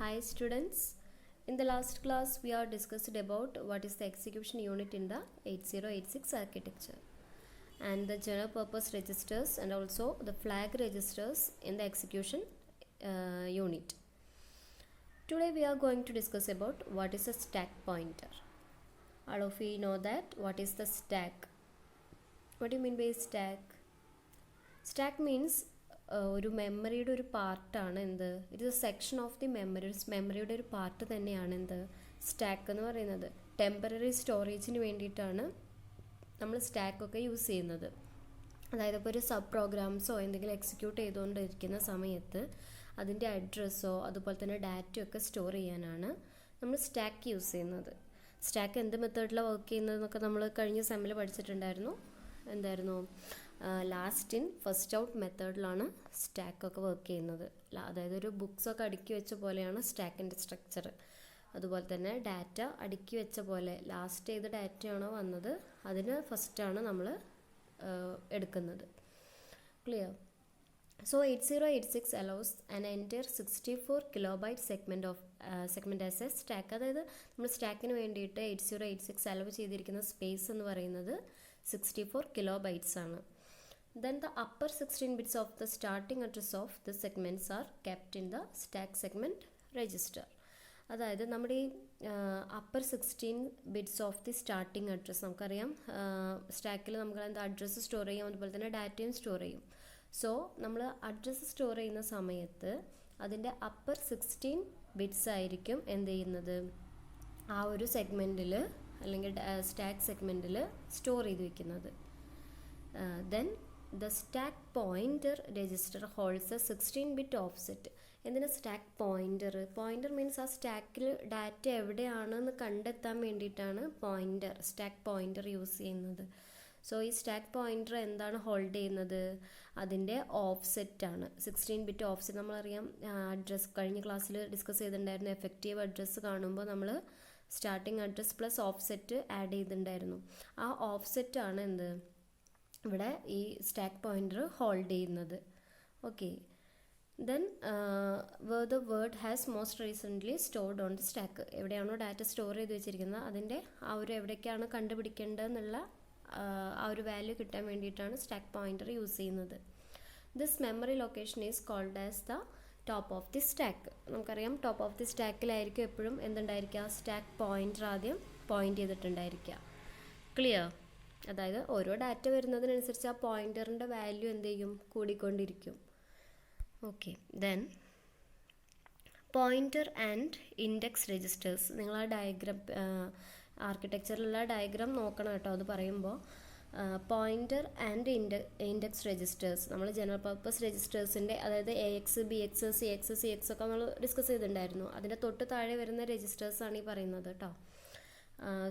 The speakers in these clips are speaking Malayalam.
Hi students, in the last class we have discussed about what is the execution unit in the 8086 architecture and the general purpose registers and also the flag registers in the execution unit. Today we are going to discuss about what is a stack pointer. All of you know that what is the stack. What do you mean by stack? Stack means ഒരു മെമ്മറിയുടെ ഒരു പാർട്ടാണ് എന്ത്, it is A section of the മെമ്മറിയുടെ ഒരു പാർട്ട് തന്നെയാണ് എന്ത് സ്റ്റാക്ക് എന്ന് പറയുന്നത്. ടെമ്പററി സ്റ്റോറേജിന് വേണ്ടിയിട്ടാണ് നമ്മൾ സ്റ്റാക്കൊക്കെ യൂസ് ചെയ്യുന്നത്. അതായത് ഇപ്പോൾ ഒരു സബ് പ്രോഗ്രാംസോ എന്തെങ്കിലും എക്സിക്യൂട്ട് ചെയ്തുകൊണ്ടിരിക്കുന്ന സമയത്ത് അതിൻ്റെ അഡ്രസ്സോ അതുപോലെ തന്നെ ഡാറ്റയോ ഒക്കെ സ്റ്റോർ ചെയ്യാനാണ് നമ്മൾ സ്റ്റാക്ക് യൂസ് ചെയ്യുന്നത്. സ്റ്റാക്ക് എന്ത് മെത്തേഡിലാണ് വർക്ക് ചെയ്യുന്നതെന്നൊക്കെ നമ്മൾ കഴിഞ്ഞ സെമ്മിൽ പഠിച്ചിട്ടുണ്ടായിരുന്നു. എന്തായിരുന്നു, ലാസ്റ്റ് ഇൻ ഫസ്റ്റ് ഔട്ട് മെത്തേഡിലാണ് സ്റ്റാക്കൊക്കെ വർക്ക് ചെയ്യുന്നത്. അതായത് ഒരു ബുക്സൊക്കെ അടുക്കി വെച്ച പോലെയാണ് സ്റ്റാക്കിൻ്റെ സ്ട്രക്ചർ. അതുപോലെ തന്നെ ഡാറ്റ അടുക്കി വെച്ച പോലെ ലാസ്റ്റ് ഏത് ഡാറ്റയാണോ വന്നത് അതിന് ഫസ്റ്റാണ് നമ്മൾ എടുക്കുന്നത്. Clear? So 8086 allows an entire 64 kilobyte segment as a stack. അതായത് നമ്മൾ സ്റ്റാക്കിന് വേണ്ടിയിട്ട് 8086 അലോ ചെയ്തിരിക്കുന്ന സ്പേസ് എന്ന് പറയുന്നത് 64 kilobytes ആണ്. Then the upper 16 bits of the starting address of the segments are kept in the stack segment register. അതായത് നമ്മുടെ ഈ upper 16 bits of the starting address നമുക്കറിയാം. സ്റ്റാക്കിൽ നമുക്ക് എന്താ അഡ്രസ്സ് സ്റ്റോർ ചെയ്യും, അതുപോലെ തന്നെ ഡാറ്റയും സ്റ്റോർ ചെയ്യും. സോ നമ്മൾ അഡ്രസ്സ് സ്റ്റോർ ചെയ്യുന്ന സമയത്ത് അതിൻ്റെ അപ്പർ 16 ബിറ്റ്സ് ആയിരിക്കും എന്ത് ചെയ്യുന്നത്, ആ ഒരു സെഗ്മെൻറ്റിൽ അല്ലെങ്കിൽ സ്റ്റാക്ക് സെഗ്മെൻറ്റിൽ സ്റ്റോർ ചെയ്ത് വെക്കുന്നത്. Then the stack pointer register holds A 16-bit offset. എന്തിനാ സ്റ്റാക്ക് പോയിൻ്റർ മീൻസ് ആ സ്റ്റാക്കിൽ ഡാറ്റ എവിടെയാണെന്ന് കണ്ടെത്താൻ വേണ്ടിയിട്ടാണ് സ്റ്റാക്ക് പോയിൻ്റർ യൂസ് ചെയ്യുന്നത്. സോ ഈ സ്റ്റാക്ക് പോയിൻ്റർ എന്താണ് ഹോൾഡ് ചെയ്യുന്നത്, അതിൻ്റെ ഓഫ്സെറ്റാണ്. 16-bit offset നമ്മളറിയാം. അഡ്രസ്സ് കഴിഞ്ഞ ക്ലാസ്സിൽ ഡിസ്കസ് ചെയ്തിട്ടുണ്ടായിരുന്നു. എഫക്റ്റീവ് അഡ്രസ്സ് കാണുമ്പോൾ നമ്മൾ starting address plus offset add ചെയ്തിട്ടുണ്ടായിരുന്നു. ആ ഓഫ്സെറ്റാണ് എന്ത് ഇവിടെ ഈ സ്റ്റാക്ക് പോയിൻ്റർ ഹോൾഡ് ചെയ്യുന്നത്. Okay. Then the word has most recently stored on the stack. എവിടെയാണോ ഡാറ്റ സ്റ്റോർ ചെയ്ത് വെച്ചിരിക്കുന്നത് അതിൻ്റെ ആ ഒരു എവിടേക്കാണ് കണ്ടുപിടിക്കേണ്ടതെന്നുള്ള ആ ഒരു വാല്യൂ കിട്ടാൻ വേണ്ടിയിട്ടാണ് സ്റ്റാക്ക് പോയിൻ്റർ യൂസ് ചെയ്യുന്നത്. This memory location is called as the top of the stack. നമുക്കറിയാം ടോപ്പ് ഓഫ് ദി സ്റ്റാക്കിലായിരിക്കും എപ്പോഴും എന്തുണ്ടായിരിക്കുക, സ്റ്റാക്ക് പോയിൻ്റർ ആദ്യം പോയിൻ്റ് ചെയ്തിട്ടുണ്ടായിരിക്കുക. ക്ലിയർ? അതായത് ഓരോ ഡാറ്റ വരുന്നതിനനുസരിച്ച് ആ പോയിൻ്ററിൻ്റെ വാല്യൂ എന്ത് ചെയ്യും, കൂടിക്കൊണ്ടിരിക്കും. Okay. Then pointer and index registers. നിങ്ങൾ ആ ഡയഗ്രാം ആർക്കിടെക്ചറിലുള്ള ഡയഗ്രാം നോക്കണം കേട്ടോ. അത് പറയുമ്പോൾ പോയിൻ്റർ ആൻഡ് ഇൻഡെക്സ് രജിസ്റ്റേഴ്സ് നമ്മൾ ജനറൽ പർപ്പസ് രജിസ്റ്റേഴ്സിൻ്റെ, അതായത് AX, BX, CX, CX ഒക്കെ നമ്മൾ ഡിസ്കസ് ചെയ്തിട്ടുണ്ടായിരുന്നു. അതിൻ്റെ തൊട്ട് താഴെ വരുന്ന രജിസ്റ്റേഴ്സാണ് ഈ പറയുന്നത് കേട്ടോ.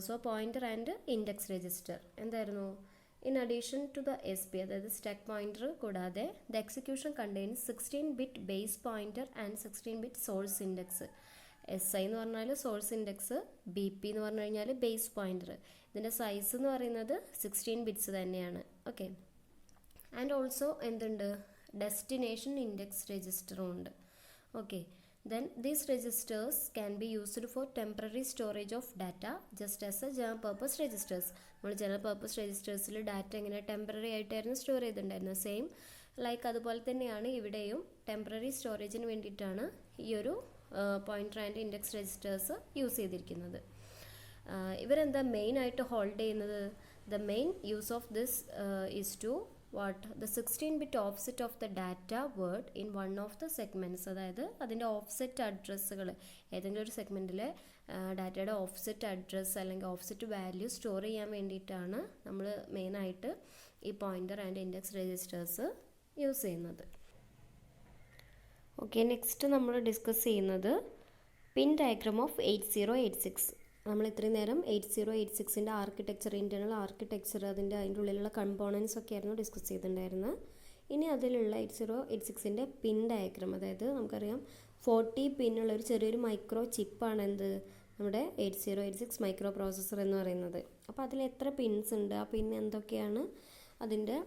So pointer and index register എന്തായിരുന്നു, in addition to the SP അതായത് സ്റ്റാക്ക് പോയിൻ്റർ കൂടാതെ the execution contains 16-bit base pointer and 16-bit source index. SI എന്ന് പറഞ്ഞാൽ സോഴ്സ് ഇൻഡെക്സ്, BP എന്ന് പറഞ്ഞു കഴിഞ്ഞാൽ ബേസ് പോയിൻ്റർ. ഇതിൻ്റെ സൈസ് എന്ന് പറയുന്നത് 16 ബിറ്റ്സ് തന്നെയാണ്. ഓക്കെ. ആൻഡ് ഓൾസോ എന്തുണ്ട്, ഡെസ്റ്റിനേഷൻ ഇൻഡെക്സ് രജിസ്റ്ററും ഉണ്ട്. Okay. Then these registers can be used for temporary storage of data just as a general purpose registers. നമ്മൾ ജനറൽ പർപ്പസ് രജിസ്റ്റേഴ്സിൽ ഡാറ്റ ഇങ്ങനെ ടെമ്പററി ആയിട്ടായിരുന്നു സ്റ്റോർ ചെയ്തിട്ടുണ്ടായിരുന്നത്. സെയിം ലൈക്ക് അതുപോലെ തന്നെയാണ് ഇവിടെയും ടെമ്പററി സ്റ്റോറേജിന് വേണ്ടിയിട്ടാണ് ഈ ഒരു pointer and index registers use ചെയ്തിരിക്കുന്നത്. ഇവരെന്താ മെയിനായിട്ട് ഹോൾഡ് ചെയ്യുന്നത്, the main use of this is to the 16-bit offset of the data word in one of the segments. അതായത് അതിൻ്റെ ഓഫ്സെറ്റ് അഡ്രസ്സുകൾ ഏതെങ്കിലും ഒരു സെഗ്മെൻറ്റിലെ ഡാറ്റയുടെ ഓഫ്സെറ്റ് അഡ്രസ്സ് അല്ലെങ്കിൽ ഓഫ്സെറ്റ് വാല്യൂ സ്റ്റോർ ചെയ്യാൻ വേണ്ടിയിട്ടാണ് നമ്മൾ മെയിനായിട്ട് ഈ pointer and index registers use ചെയ്യുന്നത്. ഓക്കെ. നെക്സ്റ്റ് നമ്മൾ ഡിസ്കസ് ചെയ്യുന്നത് പിൻ ഡയഗ്രാം ഓഫ് 8086. നമ്മൾ ഇത്രയും നേരം 8086ൻ്റെ ആർക്കിടെക്ചർ, ഇൻറ്റേർണൽ ആർക്കിടെക്ചർ, അതിൻ്റെ ഉള്ളിലുള്ള കമ്പോണൻസ് ഒക്കെ ആയിരുന്നു ഡിസ്കസ് ചെയ്തിട്ടുണ്ടായിരുന്നത്. ഇനി അതിലുള്ള 8086ൻ്റെ പിൻ ഡയഗ്രാം, അതായത് നമുക്കറിയാം 40 പിന്നുള്ളൊരു ചെറിയൊരു മൈക്രോ ചിപ്പാണ് എന്ത് നമ്മുടെ 8086 മൈക്രോ പ്രോസസ്സർ എന്ന് പറയുന്നത്. അപ്പോൾ അതിൽ എത്ര പിൻസ് ഉണ്ട്, ആ പിൻ എന്തൊക്കെയാണ്, അതിൻ്റെ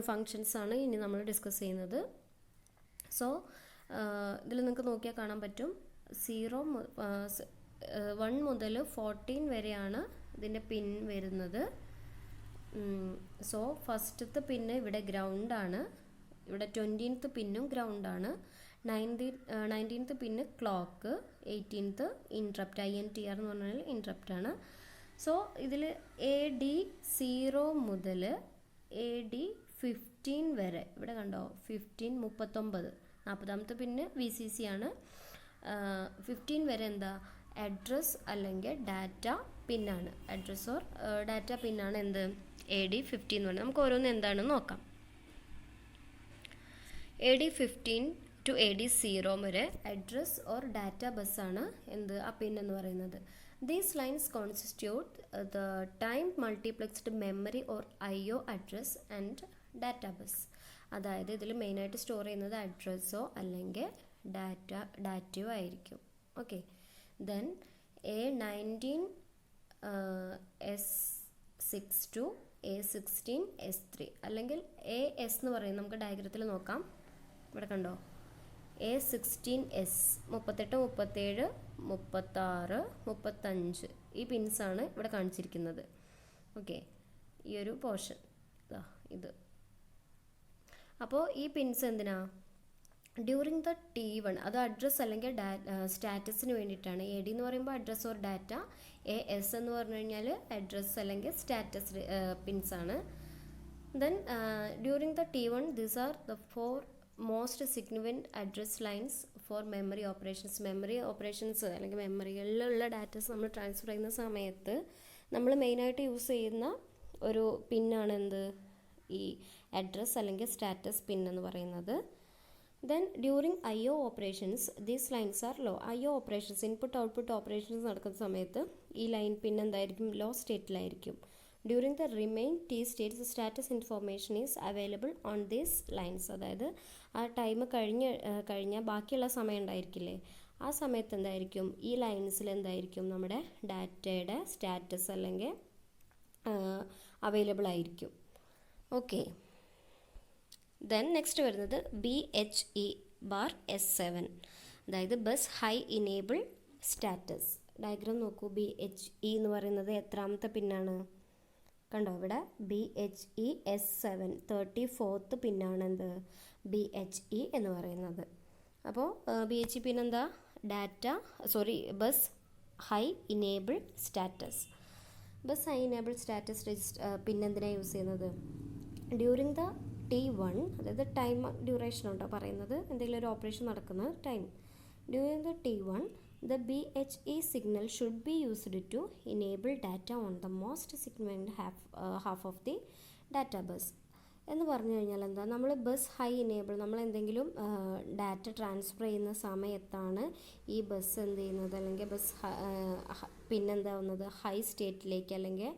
ഫങ്ഷൻസാണ് ഇനി നമ്മൾ ഡിസ്കസ് ചെയ്യുന്നത്. സോ ഇതിൽ നിങ്ങൾക്ക് നോക്കിയാൽ കാണാൻ പറ്റും 1 മുതൽ 14 വരെയാണ് ഇതിൻ്റെ പിൻ വരുന്നത്. സോ ഫസ്റ്റത്തെ പിന്ന് ഇവിടെ ഗ്രൗണ്ടാണ്, ഇവിടെ 20th പിന്നും ഗ്രൗണ്ടാണ്, 19th പിന്ന് ക്ലോക്ക്, 18th ഇൻട്രപ്റ്റ്, INTR എന്ന് പറഞ്ഞാൽ ഇൻട്രപ്റ്റ് ആണ്. സോ ഇതിൽ AD 0 മുതൽ AD 15 വരെ, ഇവിടെ കണ്ടോ 15, 39, 40th പിന്ന് VCC ആണ്. 15 വരെ എന്താ അഡ്രസ് അല്ലെങ്കിൽ ഡാറ്റ പിന്നാണ്, അഡ്രസ് ഓർ ഡാറ്റ പിന്നാണ് എന്ത് AD 15 എന്ന് പറഞ്ഞാൽ. നമുക്ക് ഓരോന്ന് എന്താണെന്ന് നോക്കാം. AD 15 to AD 0 വരെ അഡ്രസ് ഓർ ഡാറ്റ ബസ്സാണ് എന്ത് ആ പിൻ എന്ന് പറയുന്നത്. These lines constitute the time multiplexed memory or IO address and data bus. അതായത് ഇതിൽ മെയിനായിട്ട് സ്റ്റോർ ചെയ്യുന്നത് അഡ്രസ്സോ അല്ലെങ്കിൽ ഡാറ്റയോ ആയിരിക്കും. Okay, then A19 S6 to A16 S3 അല്ലെങ്കിൽ AS എന്ന് പറയുന്നത് നമുക്ക് ഡയഗ്രത്തിൽ നോക്കാം. ഇവിടെ കണ്ടോ A16S 38, 37, 36, 35 ഈ പിൻസാണ് ഇവിടെ കാണിച്ചിരിക്കുന്നത്. ഓക്കെ, ഈ ഒരു പോർഷൻ ഇത്. അപ്പോൾ ഈ പിൻസ് എന്തിനാ? ഡ്യൂറിങ് ദ T1, അത് അഡ്രസ്സ് അല്ലെങ്കിൽ സ്റ്റാറ്റസിന് വേണ്ടിയിട്ടാണ്. AD എന്ന് പറയുമ്പോൾ അഡ്രസ്സ് ഓർ ഡാറ്റ, AS എന്ന് പറഞ്ഞു കഴിഞ്ഞാൽ അഡ്രസ്സ് അല്ലെങ്കിൽ സ്റ്റാറ്റസ് പിൻസാണ്. Then during the T1 these are the 4 most significant address lines for memory operations. Memory operations അല്ലെങ്കിൽ മെമ്മറികളിലുള്ള ഡാറ്റസ് നമ്മൾ ട്രാൻസ്ഫർ ചെയ്യുന്ന സമയത്ത് നമ്മൾ മെയിനായിട്ട് യൂസ് ചെയ്യുന്ന ഒരു പിന്നാണ് എന്ത് ഈ അഡ്രസ് അല്ലെങ്കിൽ സ്റ്റാറ്റസ് പിൻ എന്ന് പറയുന്നത്. Then during IO operations these lines are low. IO operations, input output operations നടക്കുന്ന സമയത്ത് ഈ ലൈൻ പിൻ എന്തായിരിക്കും? ലോ സ്റ്റേറ്റിലായിരിക്കും. During the remain T states status information is available on these lines. അതായത് ആ ടൈം കഴിഞ്ഞാൽ ബാക്കിയുള്ള സമയം ഉണ്ടായിരിക്കില്ലേ, ആ സമയത്ത് എന്തായിരിക്കും ഈ ലൈൻസിൽ എന്തായിരിക്കും നമ്മുടെ ഡാറ്റയുടെ സ്റ്റാറ്റസ് അല്ലെങ്കിൽ അവൈലബിൾ ആയിരിക്കും. ഓക്കെ, ദെൻ നെക്സ്റ്റ് വരുന്നത് BHE/S7, അതായത് bus high enable status. Diagram നോക്കൂ. BHE എന്ന് പറയുന്നത് എത്രാമത്തെ പിന്നാണ്? കണ്ടോ ഇവിടെ BHE/S7 34th പിന്നാണ് എന്ത് BHE എന്ന് പറയുന്നത്. അപ്പോൾ BHE പിന്നെന്താ? Bus high enable status. Bus high enable status പിന്നെന്തിനാണ് യൂസ് ചെയ്യുന്നത്? ഡ്യൂറിങ് ദ T1, അതായത് ടൈം ഡ്യൂറേഷൻ ഉണ്ടോ പറയുന്നത്, എന്തെങ്കിലും ഒരു ഓപ്പറേഷൻ നടക്കുന്ന time. During the T1 the BHE signal should be used to enable data on the most significant half of the data bus. എന്ന് പറഞ്ഞു കഴിഞ്ഞാൽ എന്താ, നമ്മൾ ബസ് ഹൈ ഇനേബിൾ, നമ്മൾ എന്തെങ്കിലും ഡാറ്റ ട്രാൻസ്ഫർ ചെയ്യുന്ന സമയത്താണ് ഈ ബസ് എന്ത് ചെയ്യുന്നത്, അല്ലെങ്കിൽ ബസ് പിന്നെന്താവുന്നത് ഹൈ സ്റ്റേറ്റിലേക്ക് അല്ലെങ്കിൽ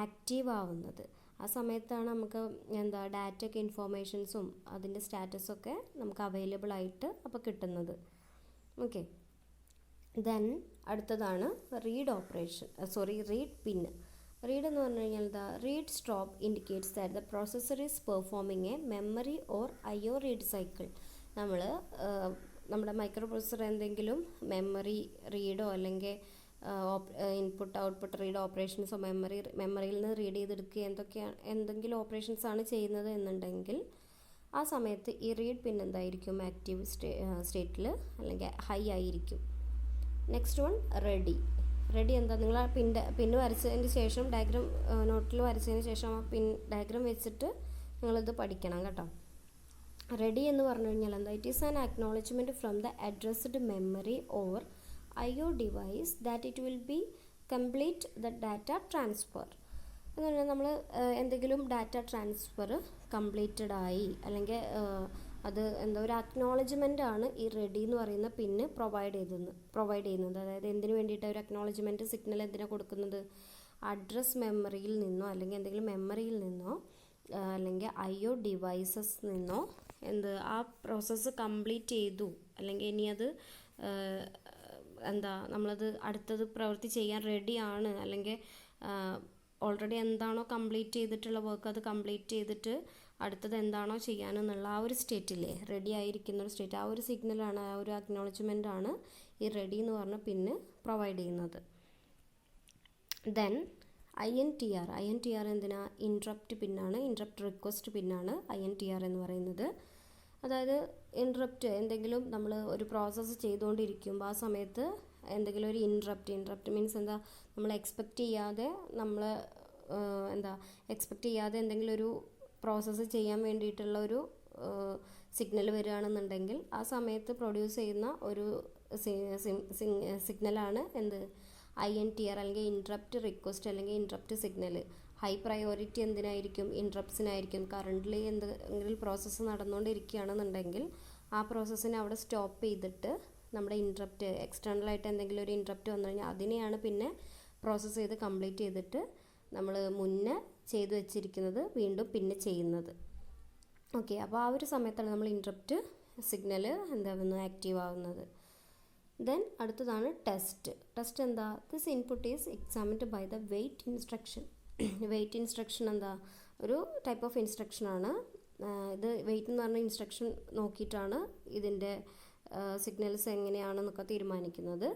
ആക്റ്റീവ് ആവുന്നത്. ആ സമയത്താണ് നമുക്ക് എന്താ ഡാറ്റയൊക്കെ ഇൻഫോർമേഷൻസും അതിൻ്റെ സ്റ്റാറ്റസൊക്കെ നമുക്ക് അവൈലബിൾ ആയിട്ട് അപ്പോൾ കിട്ടുന്നത്. ഓക്കെ, ദെൻ അടുത്തതാണ് റീഡ് പിൻ. റീഡ് എന്ന് പറഞ്ഞു കഴിഞ്ഞാൽ എന്താ? Read stop indicates that the processor is performing A memory or IO read cycle. നമ്മുടെ മൈക്രോ പ്രോസസ്സർ എന്തെങ്കിലും മെമ്മറി റീഡോ അല്ലെങ്കിൽ ഇൻപുട്ട് ഔട്ട്പുട്ട് റീഡ് ഓപ്പറേഷൻസോ മെമ്മറിയിൽ നിന്ന് റീഡ് ചെയ്തെടുക്കുക എന്തെങ്കിലും ഓപ്പറേഷൻസ് ആണ് ചെയ്യുന്നത് എന്നുണ്ടെങ്കിൽ ആ സമയത്ത് ഈ റീഡ് പിൻ എന്തായിരിക്കും? ആക്റ്റീവ് സ്റ്റേറ്റിൽ അല്ലെങ്കിൽ ഹൈ ആയിരിക്കും. നെക്സ്റ്റ് വൺ റെഡി എന്താ? നിങ്ങൾ ആ പിന്ന് വരച്ചതിന് ശേഷം ഡയഗ്രാം നോട്ടിൽ വരച്ചതിന് ശേഷം ആ ഡയഗ്രാം വെച്ചിട്ട് നിങ്ങളിത് പഠിക്കണം കേട്ടോ. റെഡി എന്ന് പറഞ്ഞു കഴിഞ്ഞാൽ എന്താ? It is an acknowledgement from the addressed memory or IO device that it will be complete the data transfer. എന്ന് പറഞ്ഞാൽ നമ്മൾ എന്തെങ്കിലും ഡാറ്റ ട്രാൻസ്ഫർ കംപ്ലീറ്റഡ് ആയി അല്ലെങ്കിൽ അത് എന്താ ഒരു അക്നോളജ്മെൻ്റ് ആണ് ഈ റെഡി എന്ന് പറയുന്ന പിന്ന് പ്രൊവൈഡ് ചെയ്യുന്നത്. അതായത് എന്തിനു വേണ്ടിയിട്ട് ഒരു അക്നോളജ്മെൻറ്റ് സിഗ്നൽ എന്തിനാണ് കൊടുക്കുന്നത്? അഡ്രസ് മെമ്മറിയിൽ നിന്നോ അല്ലെങ്കിൽ എന്തെങ്കിലും മെമ്മറിയിൽ നിന്നോ അല്ലെങ്കിൽ IO ഡിവൈസസ് നിന്നോ ആ പ്രോസസ്സ് കംപ്ലീറ്റ് ചെയ്തു അല്ലെങ്കിൽ ഇനി അത് നമ്മളത് അടുത്തത് പ്രവൃത്തി ചെയ്യാൻ റെഡിയാണ് അല്ലെങ്കിൽ ഓൾറെഡി എന്താണോ കംപ്ലീറ്റ് ചെയ്തിട്ടുള്ള വർക്ക് അത് കംപ്ലീറ്റ് ചെയ്തിട്ട് അടുത്തത് എന്താണോ ചെയ്യാനെന്നുള്ള ആ ഒരു സ്റ്റേറ്റില്ലേ, റെഡി ആയിരിക്കുന്ന ഒരു സ്റ്റേറ്റ്, ആ ഒരു സിഗ്നലാണ്, ആ ഒരു അക്നോളജ്മെൻ്റ് ആണ് ഈ റെഡി എന്ന് പറഞ്ഞ പിന്ന് പ്രൊവൈഡ് ചെയ്യുന്നത്. ദെൻ INTR എന്തിനാ, ഇൻട്രപ്റ്റ് പിന്നാണ്, ഇൻട്രപ്റ്റ് റിക്വസ്റ്റ് പിന്നാണ് INTR എന്ന് പറയുന്നത്. അതായത് ഇൻട്രപ്റ്റ് എന്തെങ്കിലും നമ്മൾ ഒരു പ്രോസസ്സ് ചെയ്തുകൊണ്ടിരിക്കുമ്പോൾ ആ സമയത്ത് എന്തെങ്കിലും ഒരു ഇൻട്രപ്റ്റ് മീൻസ് എന്താ, നമ്മൾ എക്സ്പെക്റ്റ് ചെയ്യാതെ എന്തെങ്കിലും ഒരു പ്രോസസ്സ് ചെയ്യാൻ വേണ്ടിയിട്ടുള്ള ഒരു സിഗ്നൽ വരികയാണെന്നുണ്ടെങ്കിൽ ആ സമയത്ത് പ്രൊഡ്യൂസ് ചെയ്യുന്ന ഒരു സിഗ്നലാണ് എന്ത്, INTR അല്ലെങ്കിൽ ഇൻട്രപ്റ്റ് റിക്വസ്റ്റ് അല്ലെങ്കിൽ ഇൻട്രപ്റ്റ് സിഗ്നൽ. ഹൈ പ്രയോറിറ്റി എന്തിനായിരിക്കും, ഇൻട്രപ്റ്റ്സിനായിരിക്കും. കറൻ്റ്ലി എന്തെങ്കിലും പ്രോസസ്സ് നടന്നുകൊണ്ടിരിക്കുകയാണെന്നുണ്ടെങ്കിൽ ആ പ്രോസസ്സിനെ അവിടെ സ്റ്റോപ്പ് ചെയ്തിട്ട് നമ്മുടെ ഇൻട്രപ്റ്റ്, എക്സ്റ്റേണലായിട്ട് എന്തെങ്കിലും ഒരു ഇൻട്രപ്റ്റ് വന്നു കഴിഞ്ഞാൽ അതിനെയാണ് പിന്നെ പ്രോസസ്സ് ചെയ്ത് കംപ്ലീറ്റ് ചെയ്തിട്ട് നമ്മൾ മുന്നേ ചെയ്തു വെച്ചിരിക്കുന്നത് വീണ്ടും പിന്നെ ചെയ്യുന്നത്. ഓക്കെ, അപ്പോൾ ആ ഒരു സമയത്താണ് നമ്മൾ ഇൻട്രപ്റ്റ് സിഗ്നൽ എന്താവുന്നത്, ആക്റ്റീവ് ആവുന്നത്. ദെൻ അടുത്തതാണ് ടെസ്റ്റ് എന്താ, this input is examined by the wait instruction. Wait instruction എന്താ, ഒരു ടൈപ്പ് ഓഫ് ഇൻസ്ട്രക്ഷനാണ് ഇത്. വെയിറ്റ് എന്ന് പറഞ്ഞ ഇൻസ്ട്രക്ഷൻ നോക്കിയിട്ടാണ് ഇതിൻ്റെ സിഗ്നൽസ് എങ്ങനെയാണെന്നൊക്കെ തീരുമാനിക്കുന്നത്.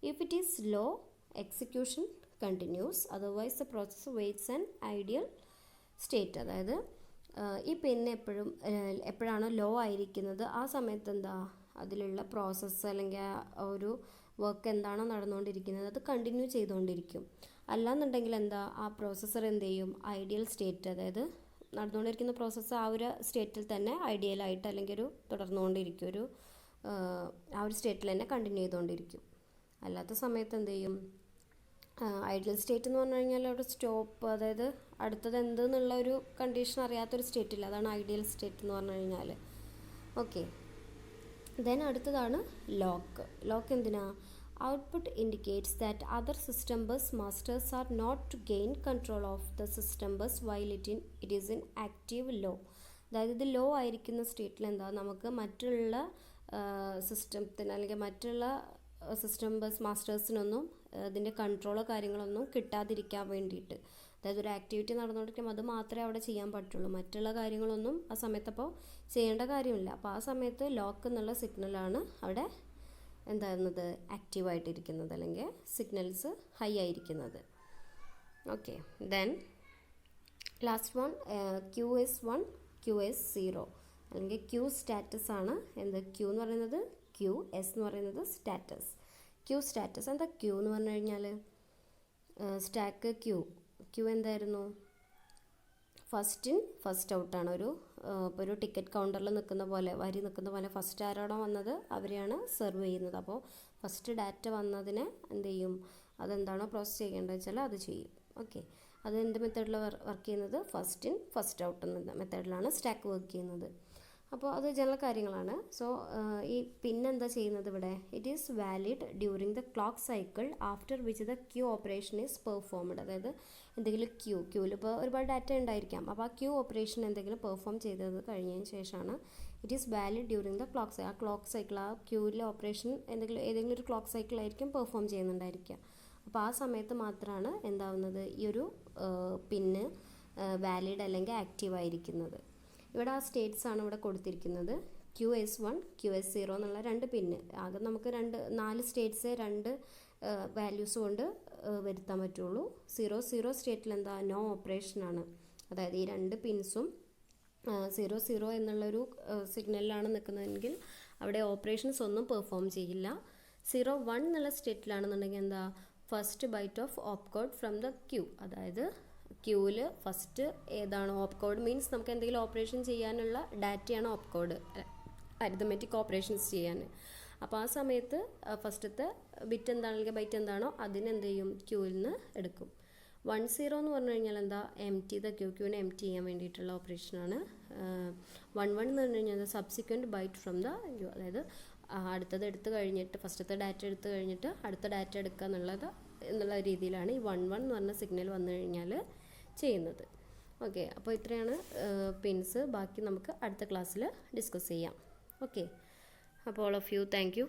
If it is low, execution continues, otherwise the process waits an ideal state. അതായത് ഈ പിന്നെ എപ്പോഴാണോ ലോ ആയിരിക്കുന്നത് ആ സമയത്ത് എന്താ, അതിലുള്ള പ്രോസസ്സ് അല്ലെങ്കിൽ ആ ഒരു വർക്ക് എന്താണോ നടന്നുകൊണ്ടിരിക്കുന്നത് അത് കണ്ടിന്യൂ ചെയ്തുകൊണ്ടിരിക്കും. അല്ലാന്നുണ്ടെങ്കിൽ എന്താ, ആ പ്രോസസ്സർ എന്ത് ചെയ്യും, ഐഡിയൽ സ്റ്റേറ്റ്, അതായത് നടന്നുകൊണ്ടിരിക്കുന്ന പ്രോസസ്സ് ആ ഒരു സ്റ്റേറ്റിൽ തന്നെ ഐഡിയലായിട്ട് അല്ലെങ്കിൽ ഒരു തുടർന്നുകൊണ്ടിരിക്കും, ആ ഒരു സ്റ്റേറ്റിൽ തന്നെ കണ്ടിന്യൂ ചെയ്തുകൊണ്ടിരിക്കും. അല്ലാത്ത സമയത്ത് എന്ത് ചെയ്യും, ഐഡിയൽ സ്റ്റേറ്റ് എന്ന് പറഞ്ഞു കഴിഞ്ഞാൽ അവിടെ സ്റ്റോപ്പ്, അതായത് അടുത്തത് എന്തെന്നുള്ള ഒരു കണ്ടീഷൻ അറിയാത്തൊരു സ്റ്റേറ്റില്ല, അതാണ് ഐഡിയൽ സ്റ്റേറ്റ് എന്ന് പറഞ്ഞു കഴിഞ്ഞാൽ. ഓക്കെ, ദെൻ അടുത്തതാണ് ലോക്ക് എന്തിനാ, output indicates that other system bus masters are not to gain control of the system bus while it is in active low. അതായത് ഇത് ലോ ആയിരിക്കുന്ന സ്റ്റേറ്റിൽ എന്താ, നമുക്ക് മറ്റുള്ള സിസ്റ്റത്തിന് അല്ലെങ്കിൽ മറ്റുള്ള സിസ്റ്റം ബസ് മാസ്റ്റേഴ്സിനൊന്നും അതിൻ്റെ കൺട്രോളോ കാര്യങ്ങളൊന്നും കിട്ടാതിരിക്കാൻ വേണ്ടിയിട്ട്, അതായത് ഒരു ആക്ടിവിറ്റി നടന്നുകൊണ്ടിരിക്കുമ്പോൾ അത് മാത്രമേ അവിടെ ചെയ്യാൻ പറ്റുള്ളൂ, മറ്റുള്ള കാര്യങ്ങളൊന്നും ആ സമയത്ത് അപ്പോൾ ചെയ്യേണ്ട കാര്യമില്ല. അപ്പോൾ ആ സമയത്ത് ലോക്ക് എന്നുള്ള സിഗ്നലാണ് അവിടെ എന്താകുന്നത്, ആക്റ്റീവായിട്ടിരിക്കുന്നത് അല്ലെങ്കിൽ സിഗ്നൽസ് ഹൈ ആയിരിക്കുന്നത്. Okay, then last one QS1 QS0 അല്ലെങ്കിൽ ക്യൂ സ്റ്റാറ്റസ് ആണ്. എന്ത്, ക്യൂ എന്ന് പറയുന്നത് QS എന്ന് പറയുന്നത് സ്റ്റാറ്റസ്. ക്യൂ സ്റ്റാറ്റസ് എന്താ, ക്യൂ എന്ന് പറഞ്ഞു കഴിഞ്ഞാൽ സ്റ്റാക്ക് ക്യൂ എന്തായിരുന്നു, ഫസ്റ്റ് ഇൻ ഫസ്റ്റ് ഔട്ടാണ്. ഇപ്പോൾ ഒരു ടിക്കറ്റ് കൗണ്ടറിൽ നിൽക്കുന്ന പോലെ, വരി നിൽക്കുന്ന പോലെ ഫസ്റ്റ് ആരാണോ വന്നത് അവരെയാണ് സെർവ് ചെയ്യുന്നത്. അപ്പോൾ ഫസ്റ്റ് ഡാറ്റ വന്നതിനെ എന്ത് ചെയ്യും, അതെന്താണോ പ്രോസസ്സ് ചെയ്യേണ്ടത് വെച്ചാൽ അത് ചെയ്യും. ഓക്കെ, അത് എന്ത് മെത്തേഡിലാണ് വർക്ക് ചെയ്യുന്നത്, ഫസ്റ്റ് ഇൻ ഫസ്റ്റ് ഔട്ട് എന്ന മെത്തേഡിലാണ് സ്റ്റാക്ക് വർക്ക് ചെയ്യുന്നത്. അപ്പോൾ അത് ജനറൽ കാര്യങ്ങളാണ്. സോ ഈ പിന്നെന്താ ചെയ്യുന്നത് ഇവിടെ, it is valid during the clock cycle after which the queue operation is performed. അതായത് എന്തെങ്കിലും ക്യൂവിൽ ഇപ്പോൾ ഒരുപാട് ഡാറ്റ ഉണ്ടായിരിക്കാം, അപ്പോൾ ആ ക്യൂ ഓപ്പറേഷൻ എന്തെങ്കിലും പെർഫോം ചെയ്തത് കഴിഞ്ഞതിന് ശേഷമാണ് it is valid during the clock cycle. ആ ക്ലോക്ക് സൈക്കിൾ, ആ ക്യൂവിലെ ഓപ്പറേഷൻ ഏതെങ്കിലും ഒരു ക്ലോക്ക് സൈക്കിളായിരിക്കും പെർഫോം ചെയ്യുന്നുണ്ടായിരിക്കുക. അപ്പോൾ ആ സമയത്ത് മാത്രമാണ് എന്താവുന്നത്, ഈ ഒരു പിന്ന് വാലിഡ് അല്ലെങ്കിൽ ആക്റ്റീവ് ആയിരിക്കുന്നത്. ഇവിടെ ആ സ്റ്റേറ്റ്സ് ആണ് ഇവിടെ കൊടുത്തിരിക്കുന്നത്, QS1 QS0 എന്നുള്ള രണ്ട് പിന്ന്. ആകെ നമുക്ക് 4 സ്റ്റേറ്റ്സേ 2 വാല്യൂസ് കൊണ്ട് വരുത്താൻ പറ്റുള്ളൂ. 00 സ്റ്റേറ്റിൽ എന്താ, നോ ഓപ്പറേഷനാണ്. അതായത് ഈ 2 പിൻസും 00 എന്നുള്ളൊരു സിഗ്നലിലാണ് നിൽക്കുന്നതെങ്കിൽ അവിടെ ഓപ്പറേഷൻസ് ഒന്നും പെർഫോം ചെയ്യില്ല. 01 എന്നുള്ള സ്റ്റേറ്റിലാണെന്നുണ്ടെങ്കിൽ എന്താ, first byte of opcode from the queue. അതായത് ക്യൂവിൽ ഫസ്റ്റ് ഏതാണ് ഓപ്കോഡ്, മീൻസ് നമുക്ക് എന്തെങ്കിലും ഓപ്പറേഷൻ ചെയ്യാനുള്ള ഡാറ്റയാണ് ഓപ്കോഡ്, അരിതമെറ്റിക് ഓപ്പറേഷൻസ് ചെയ്യാൻ. അപ്പോൾ ആ സമയത്ത് ഫസ്റ്റത്തെ ബിറ്റ് എന്താണെങ്കിൽ ബൈറ്റ് എന്താണോ അതിനെന്ത് ചെയ്യും, ക്യൂവിൽ നിന്ന് എടുക്കും. 10 എന്ന് പറഞ്ഞു കഴിഞ്ഞാൽ എന്താ, ക്യൂവിനെ എംറ്റി ചെയ്യാൻ വേണ്ടിയിട്ടുള്ള ഓപ്പറേഷനാണ്. 11 എന്ന് പറഞ്ഞു കഴിഞ്ഞാൽ subsequent byte from the queue, അതായത് അടുത്തത് എടുത്ത് കഴിഞ്ഞിട്ട് ഫസ്റ്റത്തെ ഡാറ്റ എടുത്ത് കഴിഞ്ഞിട്ട് അടുത്ത ഡാറ്റ എടുക്കുക എന്നുള്ള രീതിയിലാണ് ഈ 11 എന്ന് പറഞ്ഞ സിഗ്നൽ വന്നു കഴിഞ്ഞാൽ ചെയ്യുന്നത്. ഓക്കെ, അപ്പോൾ ഇത്രയാണ് പിൻസ്. ബാക്കി നമുക്ക് അടുത്ത ക്ലാസ്സിൽ ഡിസ്കസ് ചെയ്യാം. ഓക്കെ, അപ്പോൾ all of you, thank U.